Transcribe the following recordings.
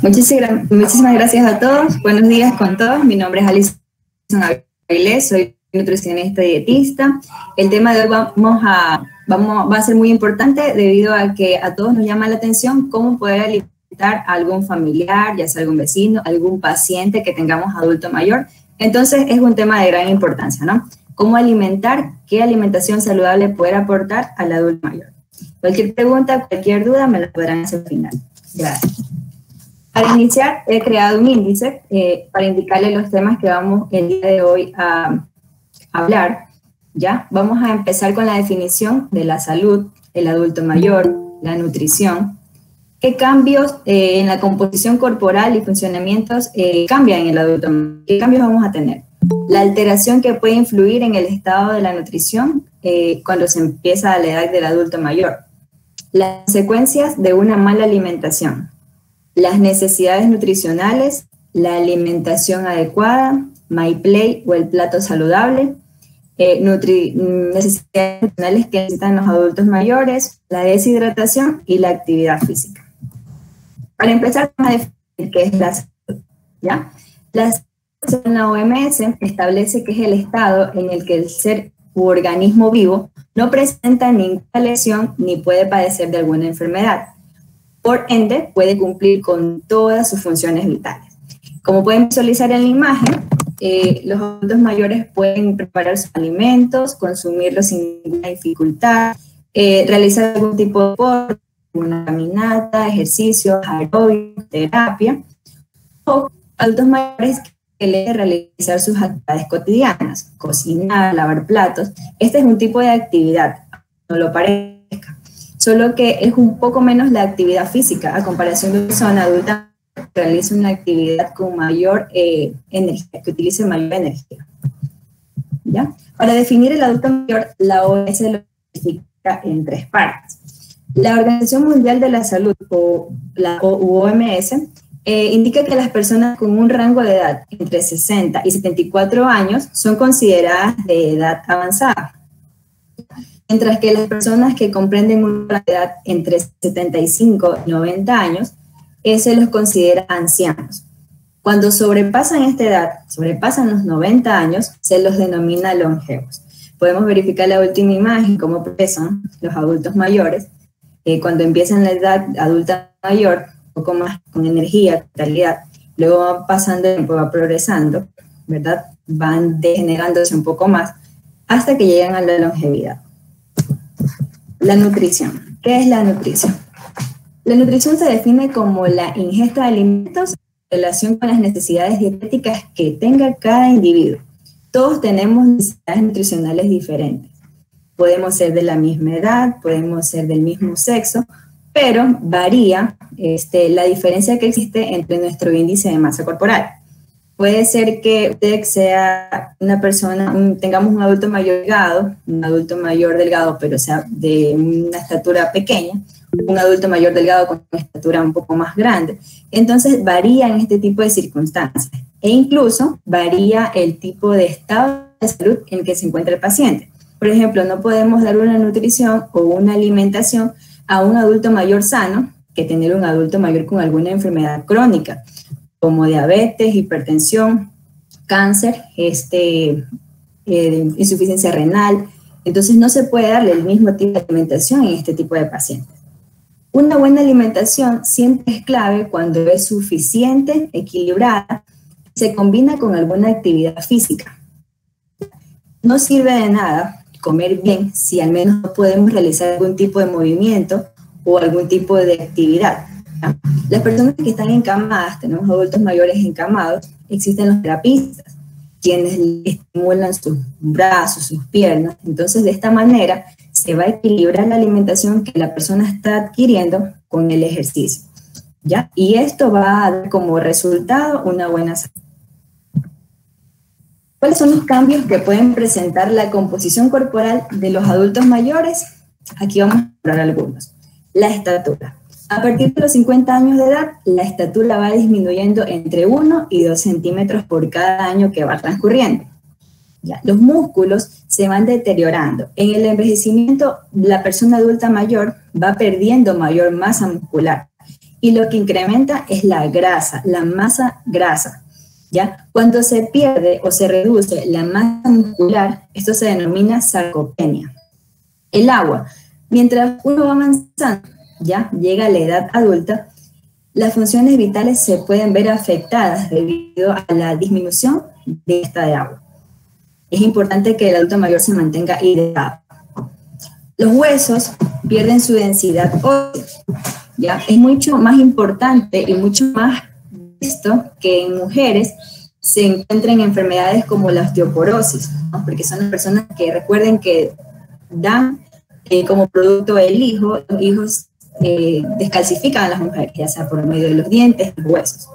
Muchísimas gracias a todos. Buenos días con todos. Mi nombre es Alison Avilés, soy nutricionista y dietista. El tema de hoy va a ser muy importante debido a que a todos nos llama la atención cómo poder alimentar a algún familiar, ya sea algún vecino, algún paciente que tengamos adulto mayor. Entonces es un tema de gran importancia, ¿no? ¿Cómo alimentar? ¿Qué alimentación saludable poder aportar al adulto mayor? Cualquier pregunta, cualquier duda me la podrán hacer al final. Gracias. Para iniciar, he creado un índice para indicarle los temas que vamos el día de hoy a hablar. ¿Ya? Vamos a empezar con la definición de la salud, el adulto mayor, la nutrición. ¿Qué cambios en la composición corporal y funcionamientos cambian en el adulto mayor? ¿Qué cambios vamos a tener? La alteración que puede influir en el estado de la nutrición cuando se empieza a la edad del adulto mayor. Las consecuencias de una mala alimentación. Las necesidades nutricionales, la alimentación adecuada, My Plate o el plato saludable, necesidades nutricionales que necesitan los adultos mayores, la deshidratación y la actividad física. Para empezar, vamos a definir qué es la salud, ¿ya? La salud en la OMS establece que es el estado en el que el ser u organismo vivo no presenta ninguna lesión ni puede padecer de alguna enfermedad. Por ende, puede cumplir con todas sus funciones vitales. Como pueden visualizar en la imagen, los adultos mayores pueden preparar sus alimentos, consumirlos sin ninguna dificultad, realizar algún tipo de deporte, una caminata, ejercicios, aeróbicos, terapia, o adultos mayores que les realizar sus actividades cotidianas, cocinar, lavar platos. Este es un tipo de actividad, no lo parezca, solo que es un poco menos la actividad física a comparación de una persona adulta que realiza una actividad con mayor energía, que utilice mayor energía. ¿Ya? Para definir el adulto mayor, la OMS lo clasifica en tres partes. La Organización Mundial de la Salud, o la OMS, indica que las personas con un rango de edad entre 60 y 74 años son consideradas de edad avanzada, mientras que las personas que comprenden una edad entre 75 y 90 años se los considera ancianos. Cuando sobrepasan esta edad, sobrepasan los 90 años, se los denomina longevos. Podemos verificar la última imagen, cómo pesan los adultos mayores. Cuando empiezan la edad adulta mayor, un poco más con energía, vitalidad, luego van pasando el tiempo, va progresando, ¿verdad? Van degenerándose un poco más hasta que llegan a la longevidad. La nutrición. ¿Qué es la nutrición? La nutrición se define como la ingesta de alimentos en relación con las necesidades dietéticas que tenga cada individuo. Todos tenemos necesidades nutricionales diferentes. Podemos ser de la misma edad, podemos ser del mismo sexo, pero varía la diferencia que existe entre nuestro índice de masa corporal. Puede ser que usted sea una persona, tengamos un adulto mayor delgado, pero sea de una estatura pequeña, un adulto mayor delgado con una estatura un poco más grande. Entonces varía en este tipo de circunstancias e incluso varía el tipo de estado de salud en el que se encuentra el paciente. Por ejemplo, no podemos dar una nutrición o una alimentación a un adulto mayor sano que tener un adulto mayor con alguna enfermedad crónica, como diabetes, hipertensión, cáncer, insuficiencia renal. Entonces no se puede darle el mismo tipo de alimentación en este tipo de pacientes. Una buena alimentación siempre es clave cuando es suficiente, equilibrada, se combina con alguna actividad física. No sirve de nada comer bien si al menos no podemos realizar algún tipo de movimiento o algún tipo de actividad. Las personas que están encamadas, tenemos adultos mayores encamados, existen los terapistas, quienes estimulan sus brazos, sus piernas. Entonces, de esta manera, se va a equilibrar la alimentación que la persona está adquiriendo con el ejercicio, ¿ya? Y esto va a dar como resultado una buena salud. ¿Cuáles son los cambios que pueden presentar la composición corporal de los adultos mayores? Aquí vamos a hablar algunos. La estatura. A partir de los 50 años de edad, la estatura va disminuyendo entre 1 y 2 centímetros por cada año que va transcurriendo. ¿Ya? Los músculos se van deteriorando. En el envejecimiento, la persona adulta mayor va perdiendo mayor masa muscular y lo que incrementa es la grasa, la masa grasa, ¿ya? Cuando se pierde o se reduce la masa muscular, esto se denomina sarcopenia. El agua, mientras uno va avanzando, ya llega a la edad adulta, las funciones vitales se pueden ver afectadas debido a la disminución de esta de agua. Es importante que el adulto mayor se mantenga hidratado. Los huesos pierden su densidad ósea, ¿ya? Es mucho más importante y mucho más visto que en mujeres se encuentren enfermedades como la osteoporosis, ¿no? Porque son las personas que recuerden que dan como producto el hijo, los hijos descalcifican a las mujeres, ya sea por medio de los dientes, los huesos.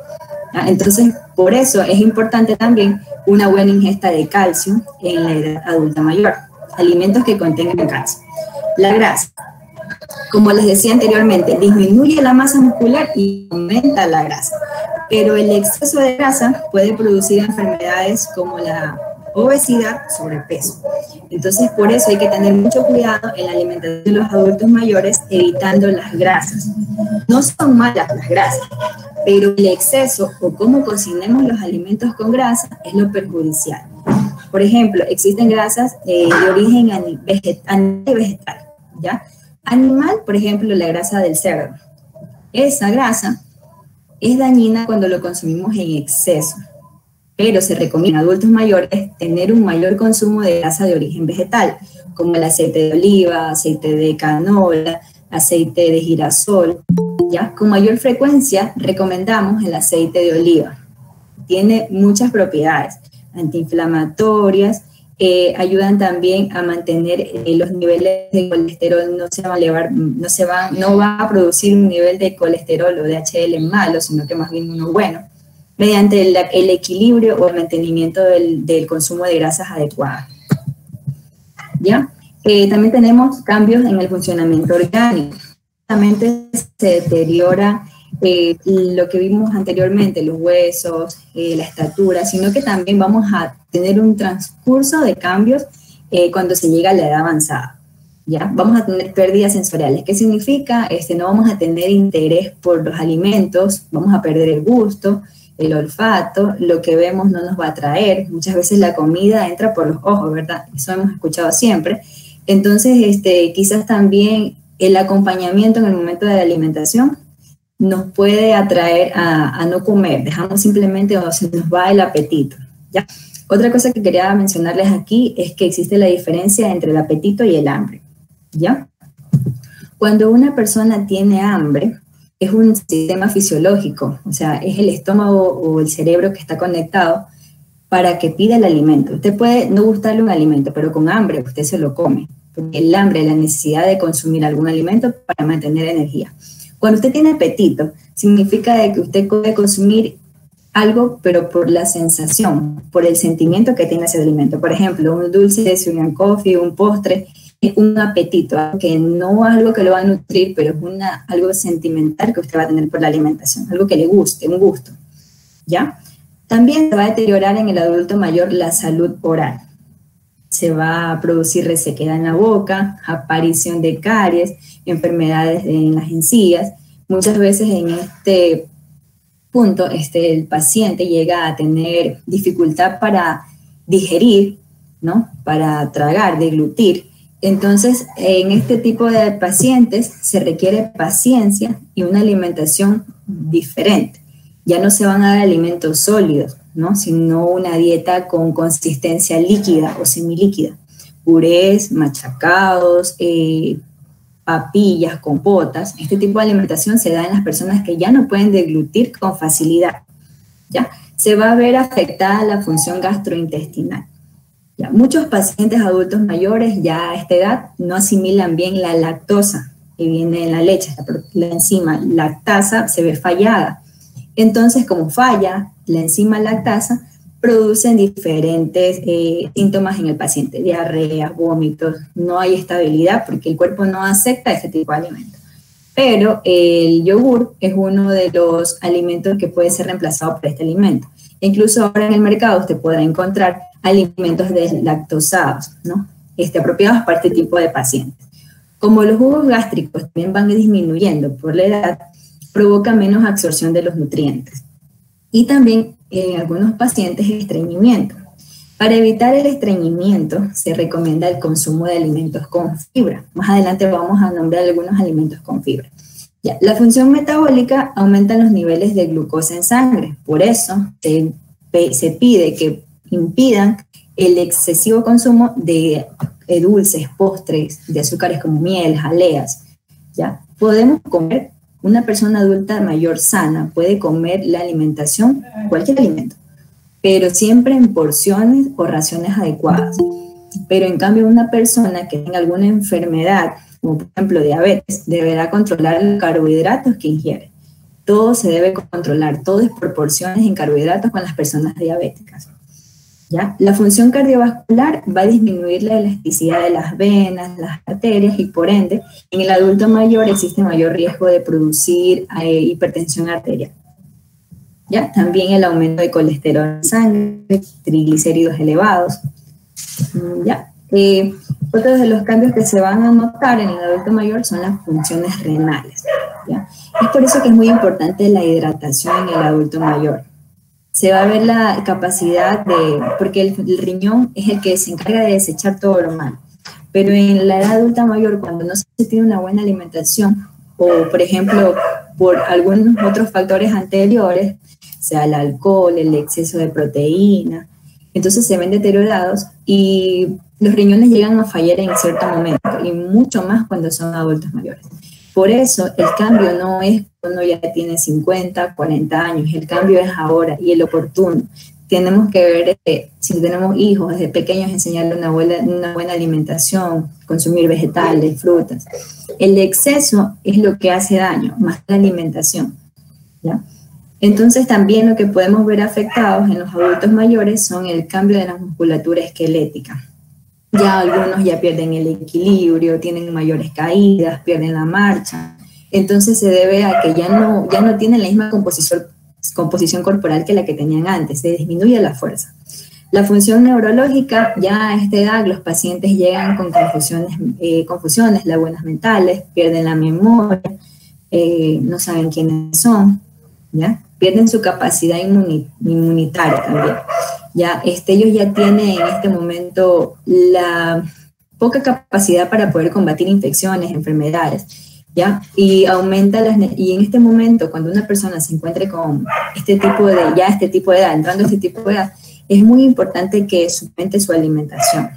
¿Ya? Entonces, por eso es importante también una buena ingesta de calcio en la edad adulta mayor, alimentos que contengan calcio. La grasa, como les decía anteriormente, disminuye la masa muscular y aumenta la grasa, pero el exceso de grasa puede producir enfermedades como la obesidad, sobrepeso. Entonces, por eso hay que tener mucho cuidado en la alimentación de los adultos mayores, evitando las grasas. No son malas las grasas, pero el exceso o cómo cocinemos los alimentos con grasa es lo perjudicial. Por ejemplo, existen grasas de origen animal y vegetal, ¿ya? Animal, por ejemplo, la grasa del cerdo. Esa grasa es dañina cuando lo consumimos en exceso, pero se recomienda a adultos mayores tener un mayor consumo de grasa de origen vegetal, como el aceite de oliva, aceite de canola, aceite de girasol, ¿ya? Con mayor frecuencia recomendamos el aceite de oliva. Tiene muchas propiedades antiinflamatorias, ayudan también a mantener los niveles de colesterol, no va a producir un nivel de colesterol o de HDL malo, sino que más bien uno bueno, mediante el equilibrio o el mantenimiento del consumo de grasas adecuadas. ¿Ya? También tenemos cambios en el funcionamiento orgánico. Realmente se deteriora lo que vimos anteriormente, los huesos, la estatura, sino que también vamos a tener un transcurso de cambios cuando se llega a la edad avanzada. ¿Ya? Vamos a tener pérdidas sensoriales. ¿Qué significa? No vamos a tener interés por los alimentos, vamos a perder el gusto, el olfato, lo que vemos no nos va a atraer. Muchas veces la comida entra por los ojos, ¿verdad? Eso hemos escuchado siempre. Entonces, quizás también el acompañamiento en el momento de la alimentación nos puede atraer a no comer, dejamos simplemente o se nos va el apetito, ¿ya? Otra cosa que quería mencionarles aquí es que existe la diferencia entre el apetito y el hambre, ¿ya? Cuando una persona tiene hambre, es un sistema fisiológico, o sea, es el estómago o el cerebro que está conectado para que pida el alimento. Usted puede no gustarle un alimento, pero con hambre usted se lo come, porque el hambre es la necesidad de consumir algún alimento para mantener energía. Cuando usted tiene apetito, significa de que usted puede consumir algo, pero por la sensación, por el sentimiento que tiene ese alimento. Por ejemplo, un dulce, un coffee, un postre, es un apetito, que no es algo que lo va a nutrir, pero es algo sentimental que usted va a tener por la alimentación, algo que le guste, un gusto, ¿ya? También se va a deteriorar en el adulto mayor la salud oral. Se va a producir resequedad en la boca, aparición de caries, enfermedades en las encías. Muchas veces en este punto el paciente llega a tener dificultad para digerir, ¿no? Para tragar, deglutir. Entonces, en este tipo de pacientes se requiere paciencia y una alimentación diferente. Ya no se van a dar alimentos sólidos, ¿no? Sino una dieta con consistencia líquida o semilíquida. Purés, machacados, papillas, compotas. Este tipo de alimentación se da en las personas que ya no pueden deglutir con facilidad, ¿ya? Se va a ver afectada la función gastrointestinal. ¿Ya? Muchos pacientes adultos mayores ya a esta edad no asimilan bien la lactosa que viene en la leche, la enzima lactasa se ve fallada. Entonces, como falla la enzima lactasa, producen diferentes síntomas en el paciente, diarrea, vómitos, no hay estabilidad porque el cuerpo no acepta ese tipo de alimentos. Pero el yogur es uno de los alimentos que puede ser reemplazado por este alimento. Incluso ahora en el mercado usted podrá encontrar alimentos deslactosados, ¿no? Apropiados para este tipo de pacientes. Como los jugos gástricos también van disminuyendo por la edad, provoca menos absorción de los nutrientes. Y también en algunos pacientes estreñimiento. Para evitar el estreñimiento se recomienda el consumo de alimentos con fibra. Más adelante vamos a nombrar algunos alimentos con fibra. Ya, la función metabólica aumenta los niveles de glucosa en sangre. Por eso se pide que impidan el excesivo consumo de dulces, postres, de azúcares como miel, jaleas. ¿Ya? Podemos comer, una persona adulta mayor sana puede comer la alimentación, cualquier alimento, pero siempre en porciones o raciones adecuadas. Pero en cambio una persona que tenga alguna enfermedad, como por ejemplo diabetes, deberá controlar los carbohidratos que ingiere. Todo se debe controlar, todo es por porciones en carbohidratos con las personas diabéticas. ¿Ya? La función cardiovascular va a disminuir la elasticidad de las venas, las arterias y por ende en el adulto mayor existe mayor riesgo de producir hipertensión arterial. ¿Ya? También el aumento de colesterol en sangre, triglicéridos elevados. ¿Ya? Otros de los cambios que se van a notar en el adulto mayor son las funciones renales. ¿Ya? Es por eso que es muy importante la hidratación en el adulto mayor. Se va a ver la capacidad porque el riñón es el que se encarga de desechar todo lo malo. Pero en la edad adulta mayor, cuando no se tiene una buena alimentación, o por ejemplo, por algunos otros factores anteriores, sea el alcohol, el exceso de proteína, entonces se ven deteriorados y los riñones llegan a fallar en cierto momento, y mucho más cuando son adultos mayores. Por eso el cambio no es cuando ya tiene 50, 40 años, el cambio es ahora y el oportuno. Tenemos que ver, si tenemos hijos desde pequeños, enseñarles una buena alimentación, consumir vegetales, frutas. El exceso es lo que hace daño, más la alimentación, ¿ya? Entonces también lo que podemos ver afectados en los adultos mayores son el cambio de la musculatura esquelética. Ya algunos ya pierden el equilibrio, tienen mayores caídas, pierden la marcha. Entonces se debe a que ya no tienen la misma composición corporal que la que tenían antes, se disminuye la fuerza. La función neurológica, ya a esta edad los pacientes llegan con confusiones, lagunas mentales, pierden la memoria, no saben quiénes son, ¿ya? Pierden su capacidad inmunitaria también. Ya, ellos ya tienen en este momento la poca capacidad para poder combatir infecciones, enfermedades, ¿ya? Y y en este momento, cuando una persona se encuentre con este tipo de edad, entrando a este tipo de edad, es muy importante que suplemente su alimentación,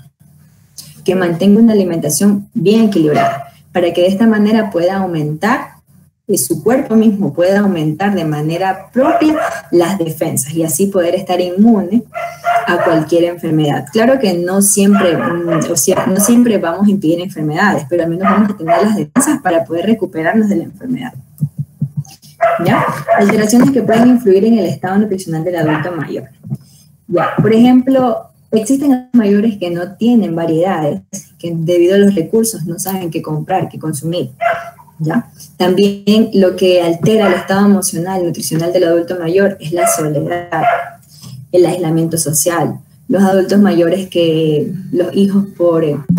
que mantenga una alimentación bien equilibrada, para que de esta manera pueda aumentar, y su cuerpo mismo pueda aumentar de manera propia las defensas y así poder estar inmune a cualquier enfermedad. Claro que no siempre vamos a impedir enfermedades, pero al menos vamos a tener las defensas para poder recuperarnos de la enfermedad. ¿Ya? Alteraciones que pueden influir en el estado nutricional del adulto mayor. Ya, por ejemplo, existen adultos mayores que no tienen variedades, que debido a los recursos no saben qué comprar, qué consumir. ¿Ya? También lo que altera el estado emocional, nutricional del adulto mayor es la soledad, el aislamiento social. Los adultos mayores que los hijos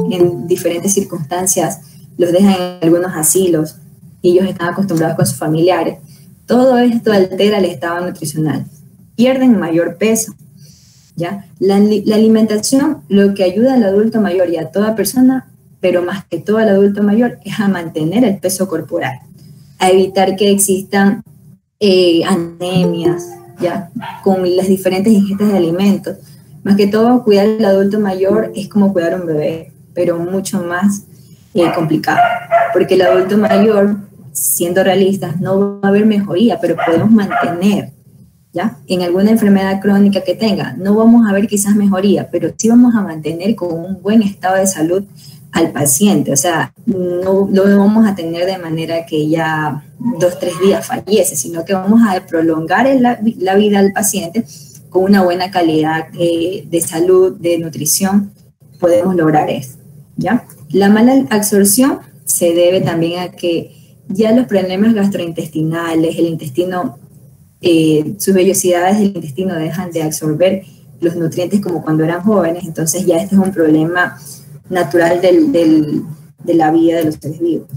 en diferentes circunstancias los dejan en algunos asilos y ellos están acostumbrados con sus familiares. Todo esto altera el estado nutricional. Pierden mayor peso. ¿Ya? La alimentación, lo que ayuda al adulto mayor y a toda persona, pero más que todo al adulto mayor, es a mantener el peso corporal, a evitar que existan anemias, ¿ya? Con las diferentes ingestas de alimentos. Más que todo, cuidar al adulto mayor es como cuidar a un bebé, pero mucho más complicado, porque el adulto mayor, siendo realistas, no va a haber mejoría, pero podemos mantener, ¿ya? En alguna enfermedad crónica que tenga, no vamos a ver quizás mejoría, pero sí vamos a mantener con un buen estado de salud al paciente. O sea, no lo vamos a tener de manera que ya 2 o 3 días fallece, sino que vamos a prolongar la vida del paciente con una buena calidad de salud, de nutrición. Podemos lograr eso, ¿ya? La mala absorción se debe también a que ya los problemas gastrointestinales, el intestino, sus vellosidades del intestino dejan de absorber los nutrientes como cuando eran jóvenes, entonces ya este es un problema natural de la vida de los seres vivos.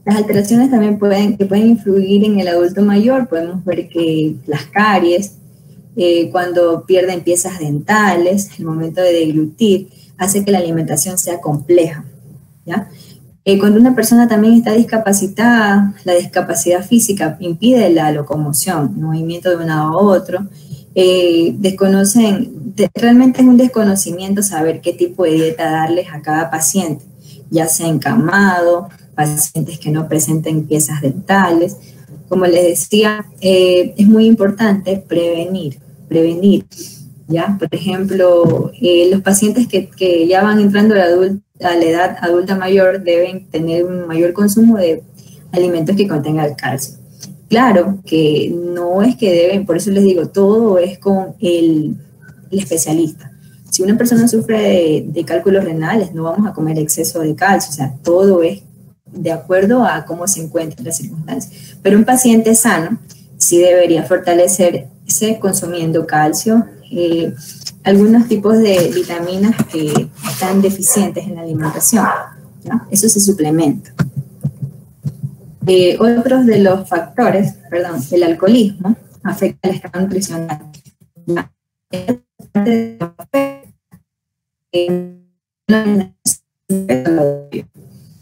Las alteraciones también pueden influir en el adulto mayor. Podemos ver que las caries, cuando pierden piezas dentales, el momento de deglutir, hace que la alimentación sea compleja, ¿ya? Cuando una persona también está discapacitada, la discapacidad física impide la locomoción, el movimiento de un lado a otro. Realmente es un desconocimiento saber qué tipo de dieta darles a cada paciente, ya sea encamado, pacientes que no presenten piezas dentales. Como les decía, es muy importante prevenir, ¿ya? Por ejemplo, los pacientes que ya van entrando a la edad adulta mayor deben tener un mayor consumo de alimentos que contengan calcio. Claro que no es que deben, por eso les digo, todo es con el especialista. Si una persona sufre de cálculos renales, no vamos a comer exceso de calcio, o sea, todo es de acuerdo a cómo se encuentran las circunstancias. Pero un paciente sano sí debería fortalecerse consumiendo calcio, algunos tipos de vitaminas que están deficientes en la alimentación, ¿no? Eso se suplementa. Otros de los factores, el alcoholismo afecta el estado nutricional.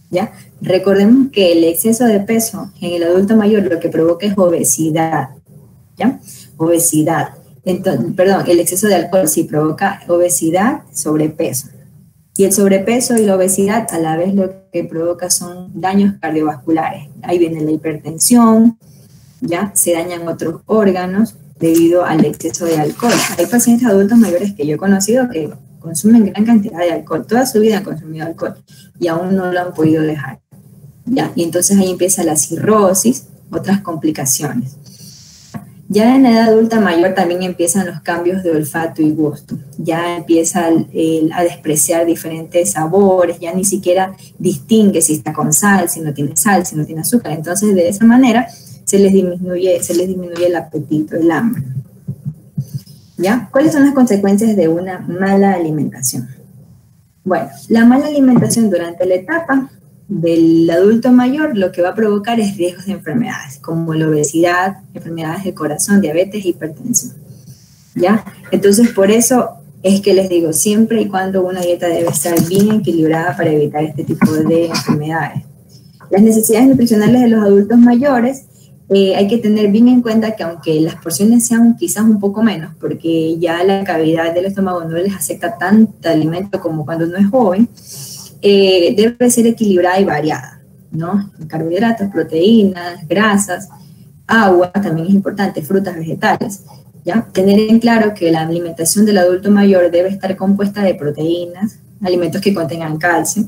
¿Ya? Recordemos que el exceso de peso en el adulto mayor lo que provoca es obesidad, ¿ya? Obesidad. Entonces, el exceso de alcohol sí provoca obesidad, sobrepeso. Y el sobrepeso y la obesidad a la vez lo que provoca son daños cardiovasculares. Ahí viene la hipertensión, ya se dañan otros órganos debido al exceso de alcohol. Hay pacientes adultos mayores que yo he conocido que consumen gran cantidad de alcohol, toda su vida han consumido alcohol y aún no lo han podido dejar, ¿ya? Y entonces ahí empieza la cirrosis, otras complicaciones. Ya en la edad adulta mayor también empiezan los cambios de olfato y gusto, ya empieza a despreciar diferentes sabores, ya ni siquiera distingue si está con sal, si no tiene azúcar. Entonces de esa manera se les disminuye el apetito, el hambre. ¿Ya? ¿Cuáles son las consecuencias de una mala alimentación? Bueno, la mala alimentación durante la etapa del adulto mayor lo que va a provocar es riesgos de enfermedades, como la obesidad, enfermedades del corazón, diabetes, hipertensión. ¿Ya? Entonces, por eso es que les digo, siempre y cuando una dieta debe estar bien equilibrada para evitar este tipo de enfermedades. Las necesidades nutricionales de los adultos mayores, hay que tener bien en cuenta que aunque las porciones sean quizás un poco menos, porque ya la cavidad del estómago no les acepta tanto alimento como cuando uno es joven, debe ser equilibrada y variada, ¿no? Carbohidratos, proteínas, grasas, agua también es importante, frutas, vegetales, ¿ya? Tener en claro que la alimentación del adulto mayor debe estar compuesta de proteínas, alimentos que contengan calcio,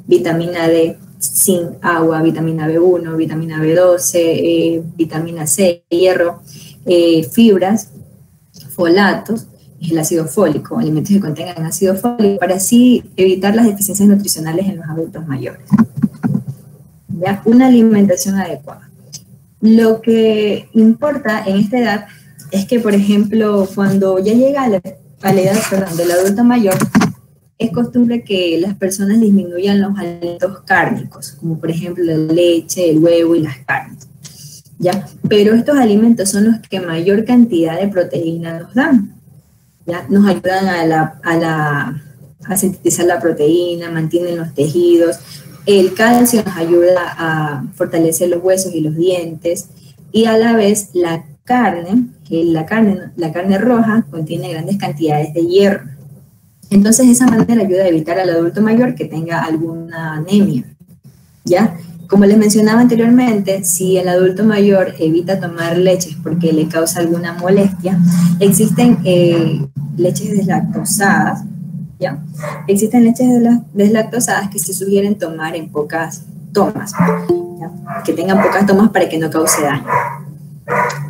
vitamina D, zinc, agua, vitamina B1, vitamina B12, vitamina C, hierro, fibras, folatos, el ácido fólico, alimentos que contengan ácido fólico, para así evitar las deficiencias nutricionales en los adultos mayores. ¿Ya? Una alimentación adecuada. Lo que importa en esta edad es que, por ejemplo, cuando ya llega a la edad del adulto mayor, es costumbre que las personas disminuyan los alimentos cárnicos, como por ejemplo la leche, el huevo y las carnes, ¿ya? Pero estos alimentos son los que mayor cantidad de proteína nos dan, ¿ya? Nos ayudan a sintetizar la proteína, mantienen los tejidos, el calcio nos ayuda a fortalecer los huesos y los dientes, y a la vez la carne roja contiene grandes cantidades de hierro. Entonces, de esa manera ayuda a evitar al adulto mayor que tenga alguna anemia, ¿ya? Como les mencionaba anteriormente, si el adulto mayor evita tomar leches porque le causa alguna molestia, existen leches deslactosadas, ¿ya? Existen leches deslactosadas que se sugieren tomar en pocas tomas, ¿ya? Que tengan pocas tomas para que no cause daño.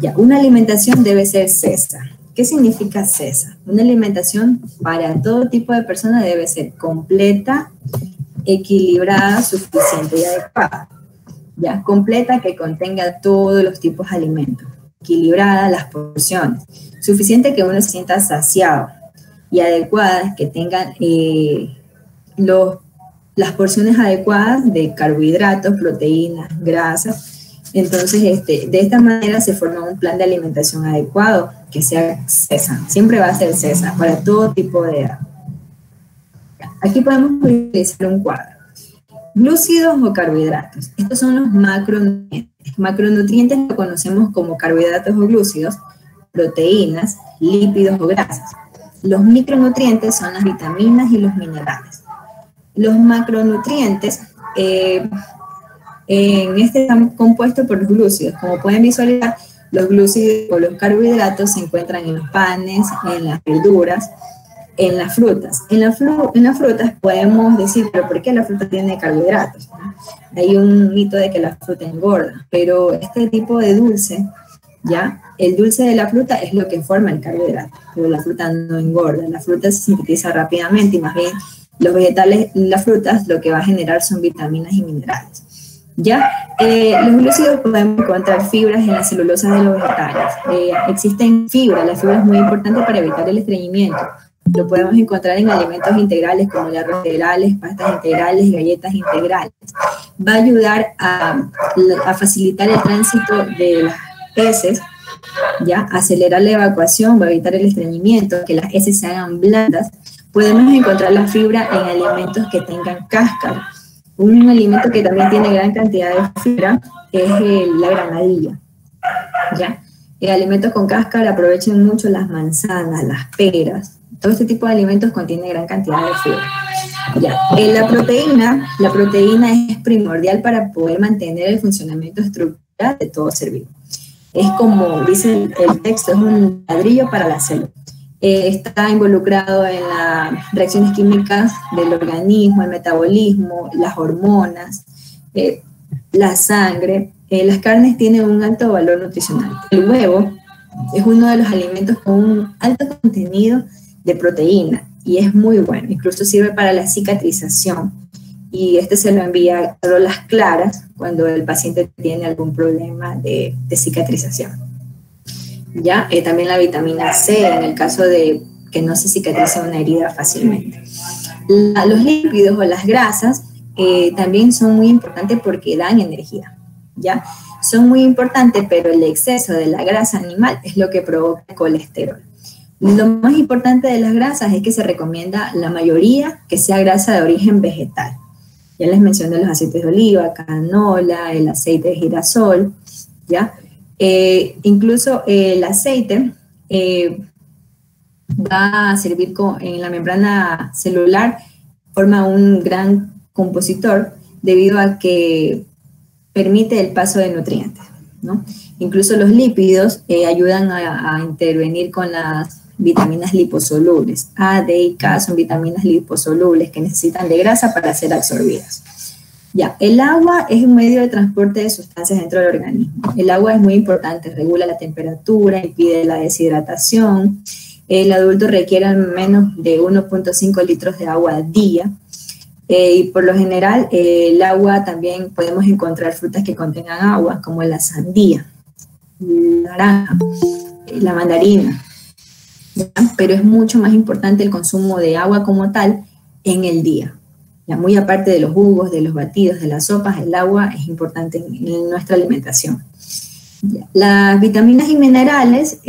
Ya, una alimentación debe ser CESA. ¿Qué significa CESA? Una alimentación para todo tipo de personas debe ser completa, equilibrada, suficiente y adecuada. Ya, completa, que contenga todos los tipos de alimentos. Equilibrada, las porciones. Suficiente, que uno se sienta saciado. Y adecuada, que tengan las porciones adecuadas de carbohidratos, proteínas, grasas. Entonces, de esta manera se forma un plan de alimentación adecuado, que sea CESA. Siempre va a ser CESA para todo tipo de edad. Aquí podemos utilizar un cuadro. Glúcidos o carbohidratos. Estos son los macronutrientes. Macronutrientes lo conocemos como carbohidratos o glúcidos, proteínas, lípidos o grasas. Los micronutrientes son las vitaminas y los minerales. Los macronutrientes están compuestos por los glúcidos. Como pueden visualizar, los glúcidos o los carbohidratos se encuentran en los panes, en las verduras, en las frutas. En las frutas podemos decir, pero ¿por qué la fruta tiene carbohidratos? Hay un mito de que la fruta engorda, pero este tipo de dulce, ¿ya? El dulce de la fruta es lo que forma el carbohidrato, pero la fruta no engorda, la fruta se sintetiza rápidamente y más bien los vegetales, las frutas, lo que va a generar son vitaminas y minerales. ¿Ya? Los glúcidos podemos encontrar fibras en las celulosas de los vegetales. Existen fibras, la fibra es muy importante para evitar el estreñimiento. Lo podemos encontrar en alimentos integrales como el arroz integrales, pastas integrales y galletas integrales. Va a ayudar a facilitar el tránsito de las heces, ¿ya? Acelerar la evacuación, va a evitar el estreñimiento, que las heces se hagan blandas. Podemos encontrar la fibra en alimentos que tengan cáscara. Un alimento que también tiene gran cantidad de fibra es la granadilla, ¿ya? Alimentos con cáscara, aprovechen mucho las manzanas, las peras. Todo este tipo de alimentos contiene gran cantidad de fibra. Ya. La proteína es primordial para poder mantener el funcionamiento estructural de todo ser vivo. Es como dice el texto, es un ladrillo para la célula. Está involucrado en las reacciones químicas del organismo, el metabolismo, las hormonas, la sangre. Las carnes tienen un alto valor nutricional. El huevo es uno de los alimentos con un alto contenido de proteína y es muy bueno, incluso sirve para la cicatrización y se lo envía a células claras cuando el paciente tiene algún problema de cicatrización. ¿Ya? También la vitamina C en el caso de que no se cicatrice una herida fácilmente. Los lípidos o las grasas también son muy importantes porque dan energía, ¿ya? Son muy importantes, pero el exceso de la grasa animal es lo que provoca el colesterol. Lo más importante de las grasas es que se recomienda la mayoría que sea grasa de origen vegetal. Ya les mencioné los aceites de oliva, canola, el aceite de girasol, ¿ya? Incluso el aceite va a servir en la membrana celular, forma un gran compositor debido a que permite el paso de nutrientes, ¿no? Incluso los lípidos ayudan a intervenir con las vitaminas liposolubles. A, D y K son vitaminas liposolubles que necesitan de grasa para ser absorbidas. Ya, el agua es un medio de transporte de sustancias dentro del organismo. El agua es muy importante, regula la temperatura, impide la deshidratación. El adulto requiere al menos de 1.5 litros de agua al día. Y por lo general, el agua también podemos encontrar frutas que contengan agua, como la sandía, la naranja, la mandarina. ¿Ya? Pero es mucho más importante el consumo de agua como tal en el día. Ya, muy aparte de los jugos, de los batidos, de las sopas, el agua es importante en nuestra alimentación. Ya. Las vitaminas y minerales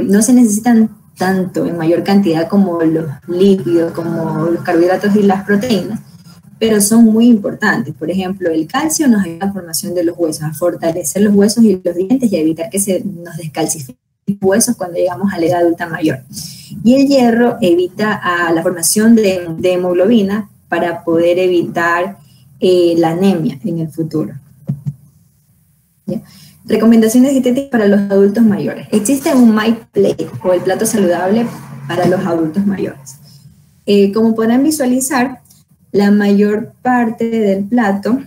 no se necesitan tanto en mayor cantidad como los lípidos, como los carbohidratos y las proteínas, pero son muy importantes. Por ejemplo, el calcio nos ayuda a la formación de los huesos, a fortalecer los huesos y los dientes y a evitar que se nos descalcifiquen los huesos cuando llegamos a la edad adulta mayor. Y el hierro evita la formación de hemoglobina para poder evitar la anemia en el futuro. ¿Ya? Recomendaciones dietéticas para los adultos mayores. Existe un My Plate o el plato saludable para los adultos mayores. Como podrán visualizar, la mayor parte del plato,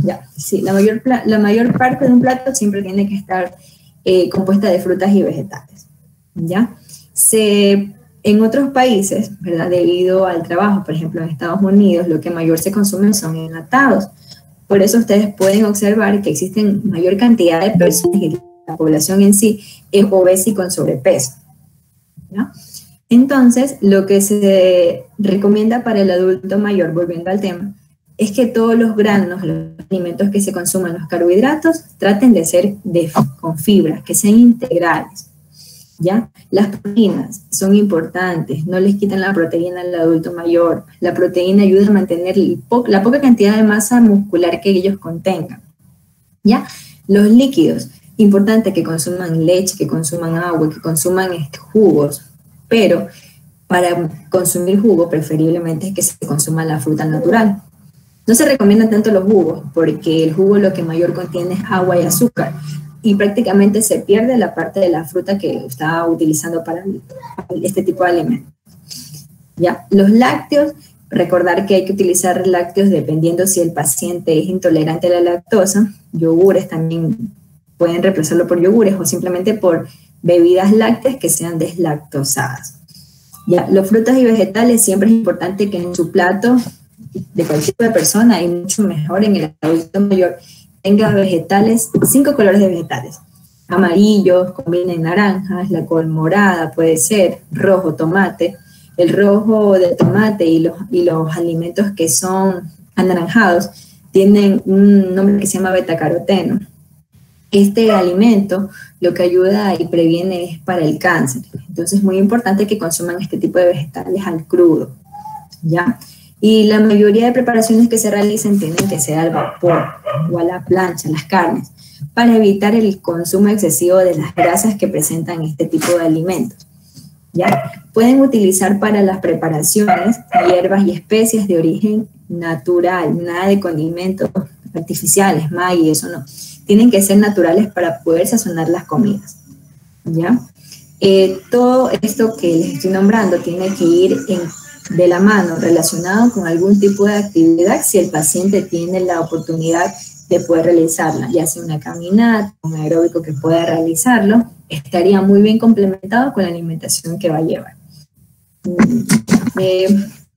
la mayor parte de un plato siempre tiene que estar compuesta de frutas y vegetales, ¿ya? En otros países, ¿verdad? Debido al trabajo, por ejemplo en Estados Unidos, lo que mayor se consume son enlatados. Por eso ustedes pueden observar que existen mayor cantidad de personas y la población en sí es obesa y con sobrepeso, ¿no? Entonces, lo que se recomienda para el adulto mayor, volviendo al tema, es que todos los granos, los alimentos que se consuman, los carbohidratos, traten de ser con fibras, que sean integrales. ¿Ya? Las proteínas son importantes, no les quitan la proteína al adulto mayor. La proteína ayuda a mantener la poca cantidad de masa muscular que ellos contengan. ¿Ya? Los líquidos, importante que consuman leche, que consuman agua, que consuman jugos, pero para consumir jugo preferiblemente es que se consuma la fruta natural. No se recomiendan tanto los jugos, porque el jugo lo que mayor contiene es agua y azúcar, y prácticamente se pierde la parte de la fruta que está utilizando para este tipo de alimentos. ¿Ya? Los lácteos, recordar que hay que utilizar lácteos dependiendo si el paciente es intolerante a la lactosa. Yogures también pueden reemplazarlo por yogures o simplemente por bebidas lácteas que sean deslactosadas. ¿Ya? Los frutos y vegetales, siempre es importante que en su plato de cualquier tipo de persona, y mucho mejor en el adulto mayor, tenga vegetales, 5 colores de vegetales. Amarillos, combinen naranjas, la col morada puede ser, rojo, tomate. El rojo de tomate y los alimentos que son anaranjados tienen un nombre que se llama betacaroteno. Este alimento lo que ayuda y previene es para el cáncer. Entonces es muy importante que consuman este tipo de vegetales al crudo, ¿ya? Y la mayoría de preparaciones que se realizan tienen que ser al vapor o a la plancha, las carnes, para evitar el consumo excesivo de las grasas que presentan este tipo de alimentos. ¿Ya? Pueden utilizar para las preparaciones hierbas y especias de origen natural, nada de condimentos artificiales, Maggi, eso no. Tienen que ser naturales para poder sazonar las comidas. ¿Ya? Todo esto que les estoy nombrando tiene que ir de la mano relacionado con algún tipo de actividad si el paciente tiene la oportunidad de poder realizarla, ya sea una caminata, un aeróbico que pueda realizarlo, estaría muy bien complementado con la alimentación que va a llevar.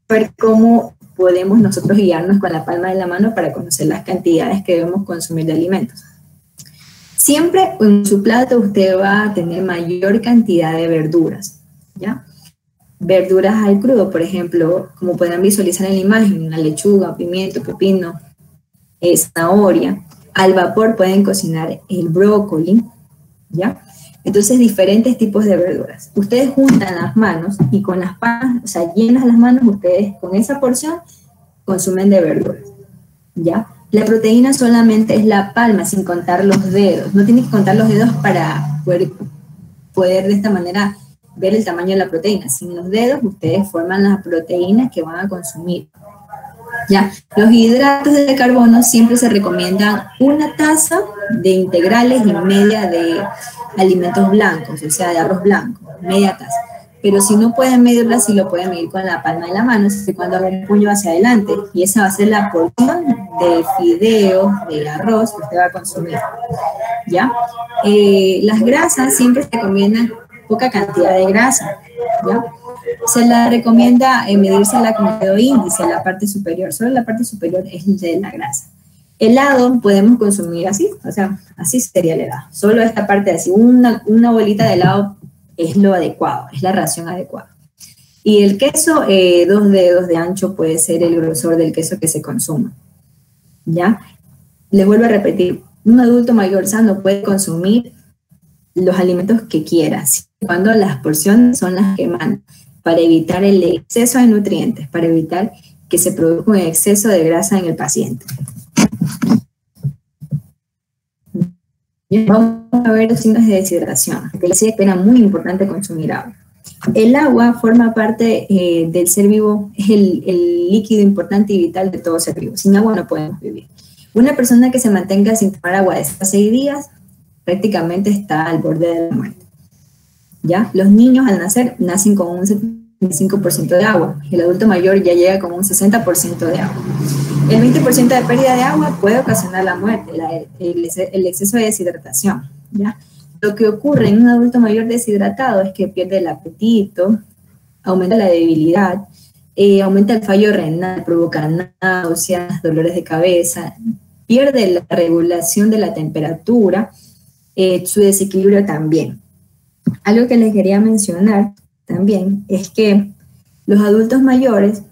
Ver cómo podemos nosotros guiarnos con la palma de la mano para conocer las cantidades que debemos consumir de alimentos. Siempre en su plato usted va a tener mayor cantidad de verduras, ¿ya? Verduras al crudo, por ejemplo, como podrán visualizar en la imagen, una lechuga, pimiento, pepino, zanahoria. Al vapor pueden cocinar el brócoli, ¿ya? Entonces, diferentes tipos de verduras. Ustedes juntan las manos y con las palmas, o sea, llenas las manos, ustedes con esa porción consumen de verduras, ¿ya? La proteína solamente es la palma, sin contar los dedos. No tienen que contar los dedos para poder de esta manera ver el tamaño de la proteína. Sin los dedos, ustedes forman las proteínas que van a consumir. ¿Ya? Los hidratos de carbono siempre se recomiendan una taza de integrales y media de alimentos blancos, o sea, de arroz blanco, media taza. Pero si no pueden medirla, sí lo pueden medir con la palma de la mano, así cuando haga el puño hacia adelante. Y esa va a ser la porción de fideo, de arroz que usted va a consumir. ¿Ya? Las grasas siempre se recomiendan poca cantidad de grasa, ¿ya? Se la recomienda medírsela con el dedo índice, la parte superior, solo la parte superior es de la grasa. Helado podemos consumir así, o sea, así sería el helado, solo esta parte así, una bolita de helado es lo adecuado, es la ración adecuada. Y el queso, 2 dedos de ancho puede ser el grosor del queso que se consuma, ¿ya? Les vuelvo a repetir, un adulto mayor sano puede consumir los alimentos que quiera, cuando las porciones son las que mandan, para evitar el exceso de nutrientes, para evitar que se produzca un exceso de grasa en el paciente. Vamos a ver los signos de deshidratación. Te decía que era muy importante consumir agua. El agua forma parte del ser vivo, es el líquido importante y vital de todo ser vivo. Sin agua no podemos vivir. Una persona que se mantenga sin tomar agua de 6 días, prácticamente está al borde de la muerte. ¿Ya? Los niños al nacer nacen con un 75% de agua. El adulto mayor ya llega con un 60% de agua. El 20% de pérdida de agua puede ocasionar la muerte, el exceso de deshidratación, ¿ya? Lo que ocurre en un adulto mayor deshidratado es que pierde el apetito, aumenta la debilidad, aumenta el fallo renal, provoca náuseas, dolores de cabeza, pierde la regulación de la temperatura, su desequilibrio también. Algo que les quería mencionar también es que los adultos mayores